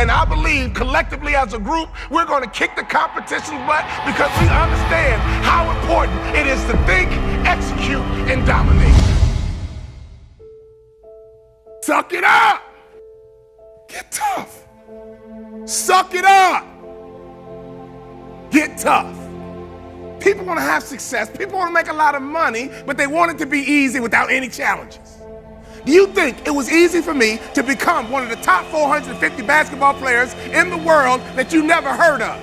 And I believe collectively as a group, we're going to kick the competition's butt because we understand how important it is to think, execute, and dominate. Suck it up. Get tough. Suck it up. Get tough. People want to have success. People want to make a lot of money, but they want it to be easy without any challenges. Do you think it was easy for me to become one of the top 450 basketball players in the world that you never heard of?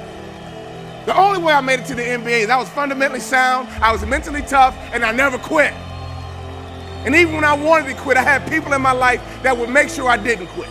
The only way I made it to the NBA is I was fundamentally sound, I was mentally tough, and I never quit. And even when I wanted to quit, I had people in my life that would make sure I didn't quit.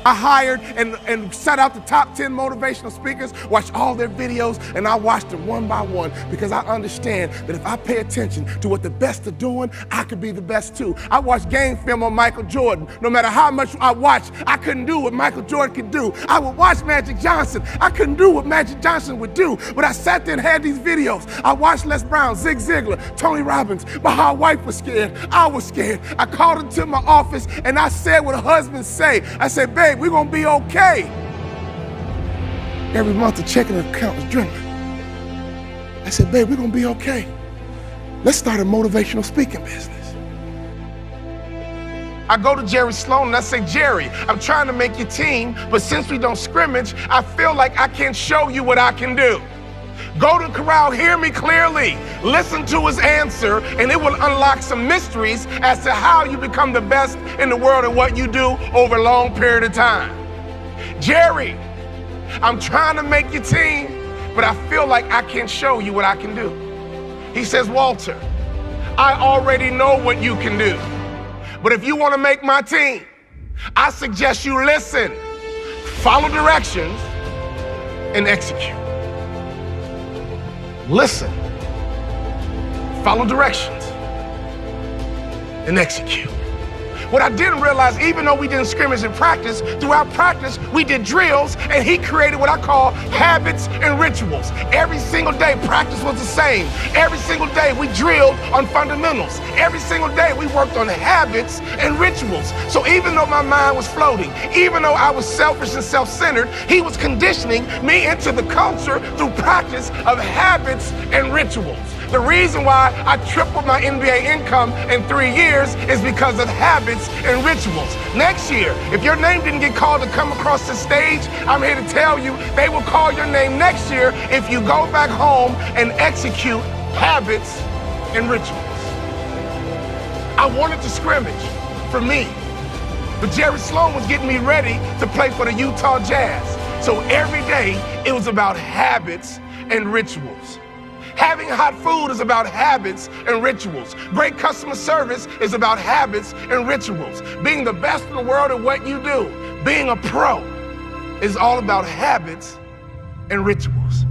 I hired and set out the top 10 motivational speakers, watched all their videos, and I watched them one by one because I understand that if I pay attention to what the best are doing, I could be the best too. I watched game film on Michael Jordan. No matter how much I watched, I couldn't do what Michael Jordan could do. I would watch Magic Johnson. I couldn't do what Magic Johnson would do, but I sat there and had these videos. I watched Les Brown, Zig Ziglar, Tony Robbins. My wife was scared. I was scared. I called her to my office and I said what husbands say. I said, babe, we're gonna be okay. Every month the checking account was dwindling. I said, babe, we're gonna be okay. Let's start a motivational speaking business. I go to Jerry Sloan and I say, Jerry, I'm trying to make your team, but since we don't scrimmage, I feel like I can't show you what I can do. Go to Corral, hear me clearly. Listen to his answer, and it will unlock some mysteries as to how you become the best in the world at what you do over a long period of time. Jerry, I'm trying to make your team, but I feel like I can't show you what I can do. He says, Walter, I already know what you can do, but if you want to make my team, I suggest you listen, follow directions, and execute. Listen, follow directions, and execute. What I didn't realize, even though we didn't scrimmage in practice, throughout practice, we did drills, and he created what I call habits and rituals. Every single day, practice was the same. Every single day, we drilled on fundamentals. Every single day, we worked on habits and rituals. So even though my mind was floating, even though I was selfish and self-centered, he was conditioning me into the culture through practice of habits and rituals. The reason why I tripled my NBA income in 3 years is because of habits and rituals. Next year, if your name didn't get called to come across the stage, I'm here to tell you they will call your name next year if you go back home and execute habits and rituals. I wanted to scrimmage for me, but Jerry Sloan was getting me ready to play for the Utah Jazz. So every day, it was about habits and rituals. Having hot food is about habits and rituals. Great customer service is about habits and rituals. Being the best in the world at what you do, being a pro, is all about habits and rituals.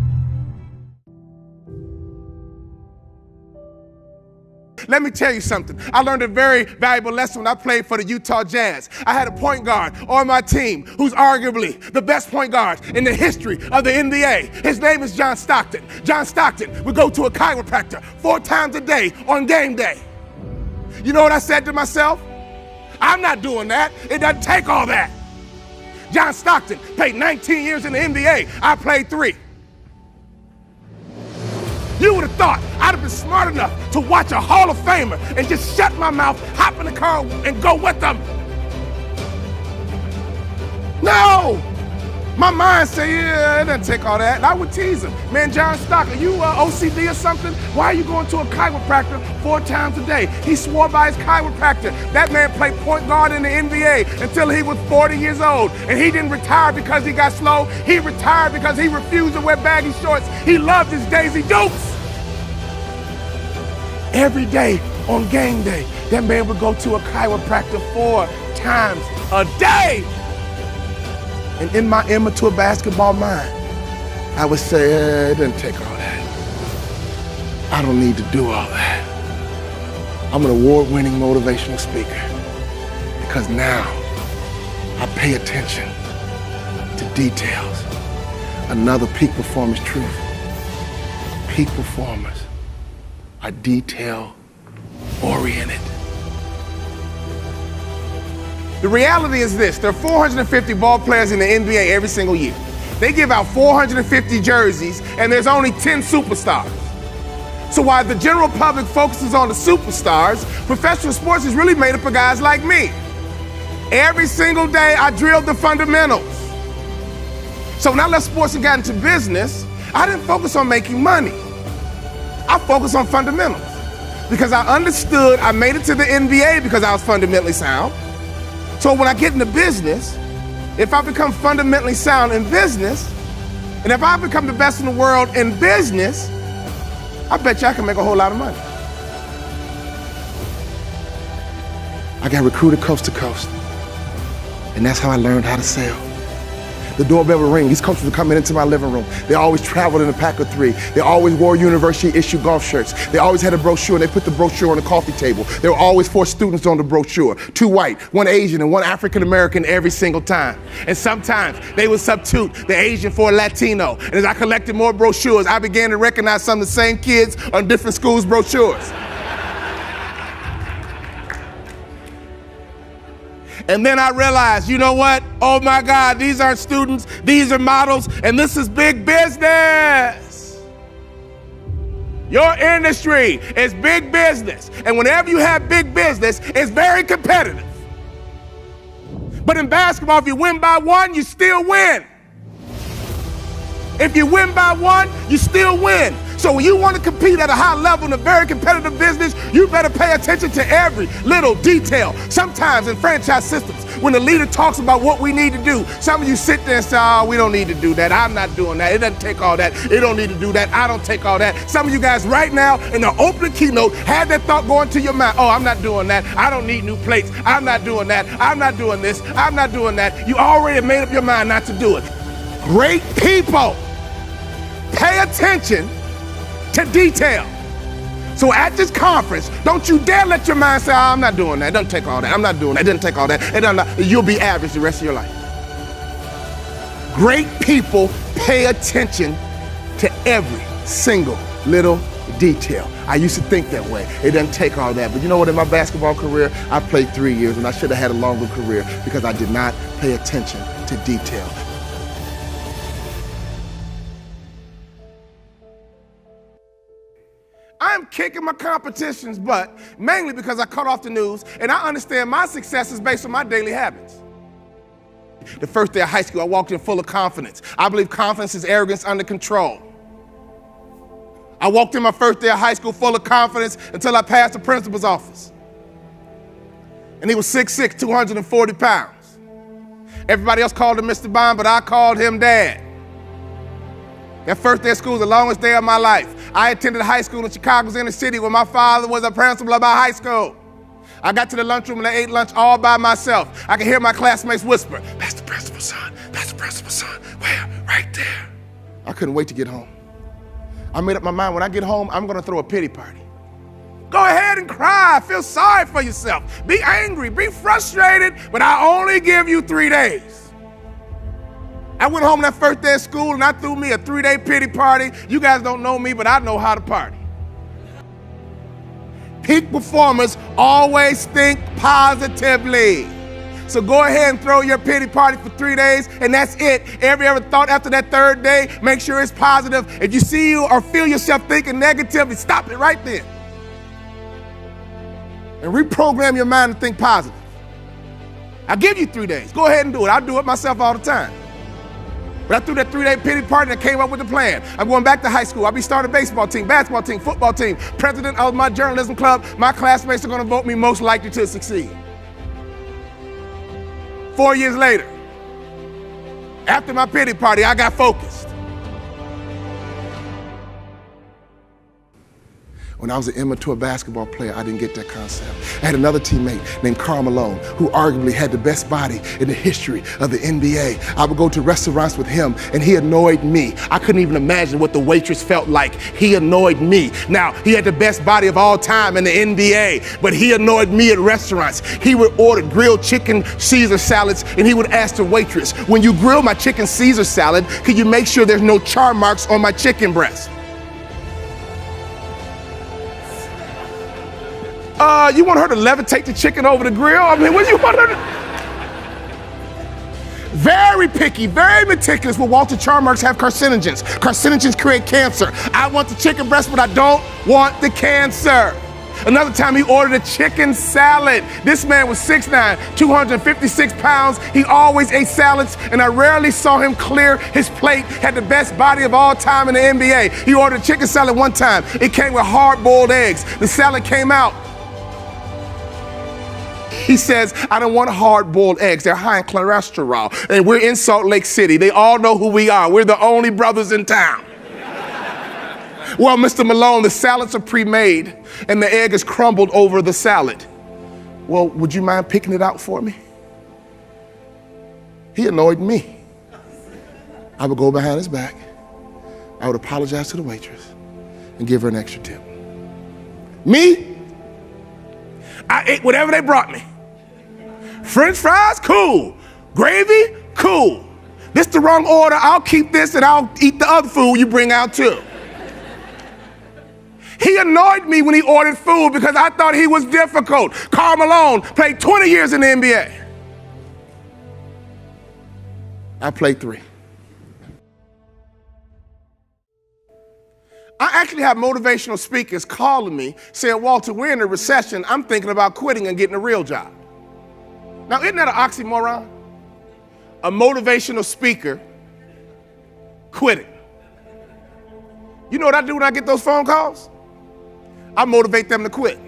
Let me tell you something. I learned a very valuable lesson when I played for the Utah Jazz. I had a point guard on my team who's arguably the best point guard in the history of the NBA. His name is John Stockton. John Stockton would go to a chiropractor 4 times a day on game day. You know what I said to myself? I'm not doing that. It doesn't take all that. John Stockton played 19 years in the NBA. I played 3. You would have thought I'd have been smart enough to watch a Hall of Famer and just shut my mouth, hop in the car, and go with them. No! My mind said, yeah, it doesn't take all that. And I would tease him. Man, John Stockton, you OCD or something? Why are you going to a chiropractor 4 times a day? He swore by his chiropractor. That man played point guard in the NBA until he was 40 years old. And he didn't retire because he got slow. He retired because he refused to wear baggy shorts. He loved his Daisy Dukes. Every day on game day, that man would go to a chiropractor 4 times a day. And in my immature basketball mind, I would say, it doesn't take all that. I don't need to do all that. I'm an award-winning motivational speaker because now I pay attention to details. Another peak performance truth. Peak performers are detail-oriented. The reality is this: there are 450 ball players in the NBA every single year. They give out 450 jerseys, and there's only 10 superstars. So while the general public focuses on the superstars, professional sports is really made up of guys like me. Every single day, I drilled the fundamentals. So when I left sports and got into business, I didn't focus on making money. I focused on fundamentals because I understood I made it to the NBA because I was fundamentally sound. So when I get into business, if I become fundamentally sound in business, and if I become the best in the world in business, I bet you I can make a whole lot of money. I got recruited coast to coast, and that's how I learned how to sell. The doorbell would ring. These coaches would come into my living room. They always traveled in a pack of 3. They always wore university-issued golf shirts. They always had a brochure, and they put the brochure on the coffee table. There were always 4 students on the brochure, 2 white, 1 Asian, and 1 African-American every single time. And sometimes they would substitute the Asian for a Latino. And as I collected more brochures, I began to recognize some of the same kids on different schools' brochures. And then I realized, you know what? Oh my God, these aren't students, these are models, and this is big business. Your industry is big business. And whenever you have big business, it's very competitive. But in basketball, if you win by 1, you still win. If you win by 1, you still win. So when you want to compete at a high level in a very competitive business, you better pay attention to every little detail. Sometimes in franchise systems, when the leader talks about what we need to do, some of you sit there and say, oh, we don't need to do that. I'm not doing that. It doesn't take all that. It don't need to do that. I don't take all that. Some of you guys right now in the opening keynote had that thought going to your mind. Oh, I'm not doing that. I don't need new plates. I'm not doing that. I'm not doing this. I'm not doing that. You already made up your mind not to do it. Great people pay attention to detail. So at this conference, don't you dare let your mind say, oh, I'm not doing that. It doesn't take all that. I'm not doing that. It doesn't take all that. You'll be average the rest of your life. Great people pay attention to every single little detail. I used to think that way. It doesn't take all that. But you know what? In my basketball career, I played 3 years, and I should have had a longer career because I did not pay attention to detail. I'm kicking my competition's butt, mainly because I cut off the news, and I understand my success is based on my daily habits. The first day of high school, I walked in full of confidence. I believe confidence is arrogance under control. I walked in my first day of high school full of confidence until I passed the principal's office. And he was 6'6", 240 pounds. Everybody else called him Mr. Bond, but I called him Dad. That first day of school was the longest day of my life. I attended high school in Chicago's inner city where my father was a principal of my high school. I got to the lunchroom and I ate lunch all by myself. I could hear my classmates whisper, that's the principal's son, that's the principal's son. Where? Right there. I couldn't wait to get home. I made up my mind, when I get home, I'm gonna throw a pity party. Go ahead and cry, feel sorry for yourself. Be angry, be frustrated, but I only give you 3 days. I went home that first day of school and I threw me a 3-day pity party. You guys don't know me, but I know how to party. Peak performers always think positively. So go ahead and throw your pity party for 3 days, and that's it. Every other thought after that 3rd day, make sure it's positive. If you see you or feel yourself thinking negatively, stop it right then. And reprogram your mind to think positive. I'll give you 3 days. Go ahead and do it. I do it myself all the time. But I threw that 3-day pity party and I came up with a plan. I'm going back to high school. I'll be starting a baseball team, basketball team, football team, president of my journalism club. My classmates are going to vote me most likely to succeed. 4 years later, after my pity party, I got focused. When I was an immature basketball player, I didn't get that concept. I had another teammate named Karl Malone, who arguably had the best body in the history of the NBA. I would go to restaurants with him, and he annoyed me. I couldn't even imagine what the waitress felt like. He annoyed me. Now, he had the best body of all time in the NBA, but he annoyed me at restaurants. He would order grilled chicken Caesar salads, and he would ask the waitress, when you grill my chicken Caesar salad, could you make sure there's no char marks on my chicken breast? You want her to levitate the chicken over the grill? I mean, what do you want her to? Very picky, very meticulous. Will Walter Charmarks have carcinogens? Carcinogens create cancer. I want the chicken breast, but I don't want the cancer. Another time he ordered a chicken salad. This man was 6'9", 256 pounds. He always ate salads, and I rarely saw him clear his plate. Had the best body of all time in the NBA. He ordered a chicken salad one time. It came with hard-boiled eggs. The salad came out. He says, I don't want hard-boiled eggs. They're high in cholesterol. And we're in Salt Lake City. They all know who we are. We're the only brothers in town. Well, Mr. Malone, the salads are pre-made and the egg is crumbled over the salad. Well, would you mind picking it out for me? He annoyed me. I would go behind his back. I would apologize to the waitress and give her an extra tip. Me? I ate whatever they brought me. French fries? Cool. Gravy? Cool. This the wrong order. I'll keep this and I'll eat the other food you bring out too. He annoyed me when he ordered food because I thought he was difficult. Karl Malone played 20 years in the NBA. I played 3. I actually have motivational speakers calling me saying, Walter, we're in a recession. I'm thinking about quitting and getting a real job. Now, isn't that an oxymoron? A motivational speaker quitting. You know what I do when I get those phone calls? I motivate them to quit.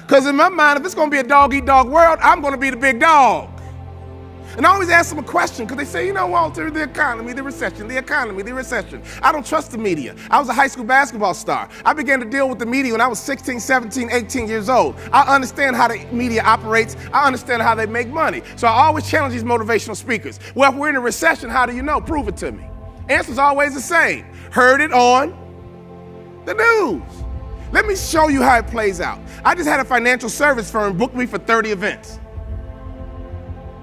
Because in my mind, if it's going to be a dog-eat-dog world, I'm going to be the big dog. And I always ask them a question because they say, you know, Walter, the economy, the recession, the economy, the recession. I don't trust the media. I was a high school basketball star. I began to deal with the media when I was 16, 17, 18 years old. I understand how the media operates. I understand how they make money. So I always challenge these motivational speakers. Well, if we're in a recession, how do you know? Prove it to me. Answer's always the same. Heard it on the news. Let me show you how it plays out. I just had a financial service firm book me for 30 events.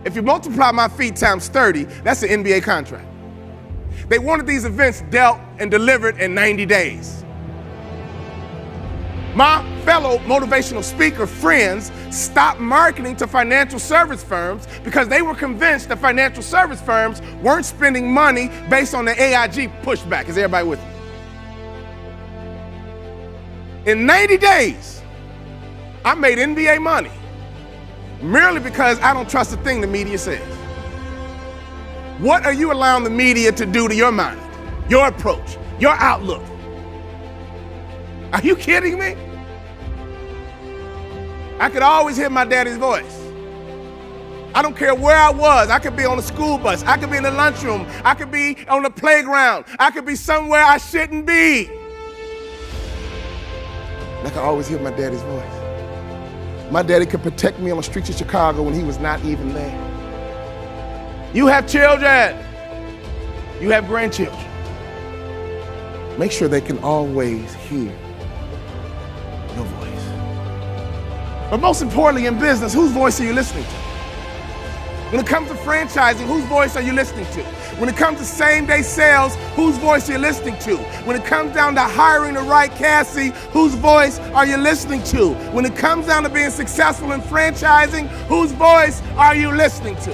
If you multiply my feet times 30, that's an NBA contract. They wanted these events dealt and delivered in 90 days. My fellow motivational speaker friends stopped marketing to financial service firms because they were convinced that financial service firms weren't spending money based on the AIG pushback. Is everybody with me? In 90 days, I made NBA money merely because I don't trust a thing the media says. What are you allowing the media to do to your mind, your approach, your outlook? Are you kidding me? I could always hear my daddy's voice. I don't care where I was. I could be on a school bus. I could be in the lunchroom. I could be on the playground. I could be somewhere I shouldn't be. I could always hear my daddy's voice. My daddy could protect me on the streets of Chicago when he was not even there. You have children. You have grandchildren. Make sure they can always hear your voice. But most importantly in business, whose voice are you listening to? When it comes to franchising, whose voice are you listening to? When it comes to same-day sales, whose voice are you listening to? When it comes down to hiring the right Cassie, whose voice are you listening to? When it comes down to being successful in franchising, whose voice are you listening to?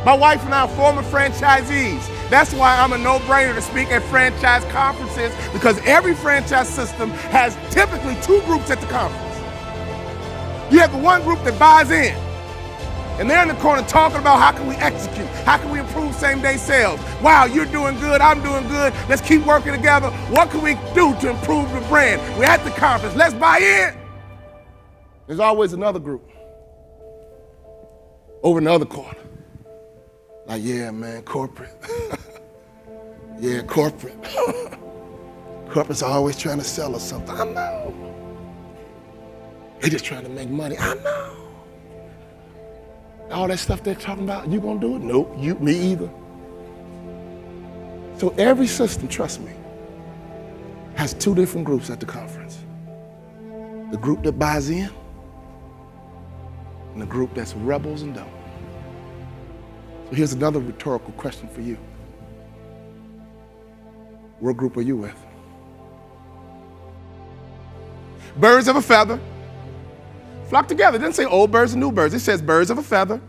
My wife and I are former franchisees. That's why I'm a no-brainer to speak at franchise conferences, because every franchise system has typically 2 groups at the conference. You have the one group that buys in, and they're in the corner talking about how can we execute, how can we improve same-day sales. Wow, you're doing good, I'm doing good, let's keep working together. What can we do to improve the brand? We're at the conference, let's buy in. There's always another group over in the other corner. Like, yeah, man, corporate. Yeah, corporate. Corporate's always trying to sell us something. I know. They're just trying to make money. I know. All that stuff they're talking about, you gonna do it? Nope, me either. So every system, trust me, has 2 different groups at the conference. The group that buys in and the group that's rebels and don't. So here's another rhetorical question for you. What group are you with? Birds of a feather Flock together. It doesn't say old birds and new birds. It says birds of a feather.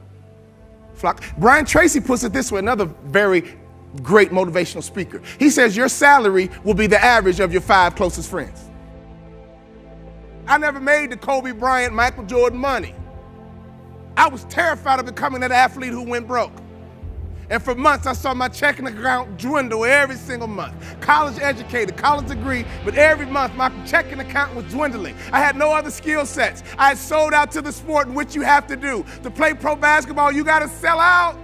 Flock. Brian Tracy puts it this way, another very great motivational speaker. He says your salary will be the average of your 5 closest friends. I never made the Kobe Bryant, Michael Jordan money. I was terrified of becoming that athlete who went broke. And for months, I saw my checking account dwindle every single month. College educated, college degree, but every month my checking account was dwindling. I had no other skill sets. I had sold out to the sport in which you have to do. To play pro basketball, you got to sell out.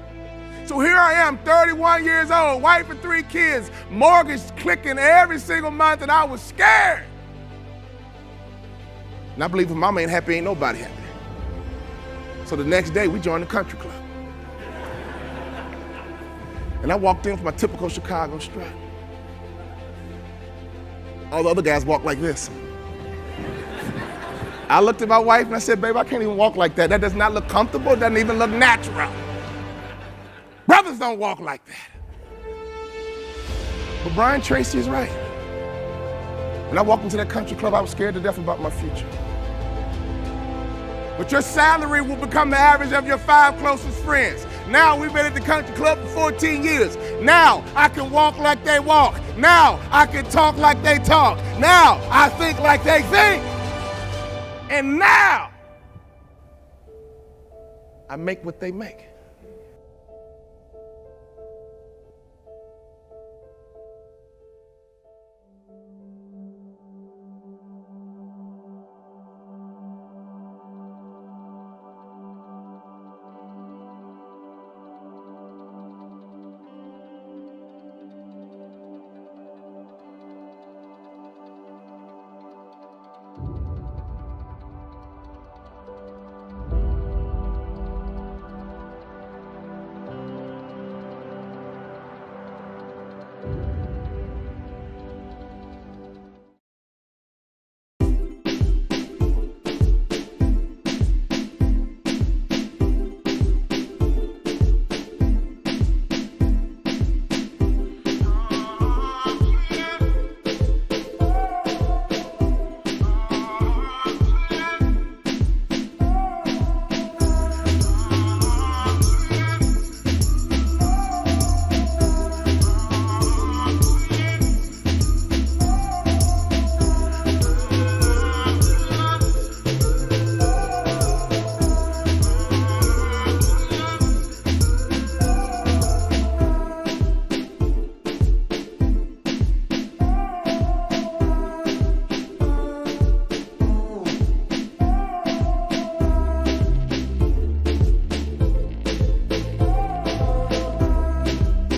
So here I am, 31 years old, wife and 3 kids, mortgage clicking every single month, and I was scared. And I believe if mama ain't happy, ain't nobody happy. So the next day, we joined the country club. And I walked in with my typical Chicago strut. All the other guys walk like this. I looked at my wife and I said, babe, I can't even walk like that. That does not look comfortable. It doesn't even look natural. Brothers don't walk like that. But Brian Tracy is right. When I walked into that country club, I was scared to death about my future. But your salary will become the average of your 5 closest friends. Now we've been at the country club for 14 years. Now I can walk like they walk. Now I can talk like they talk. Now I think like they think. And now I make what they make.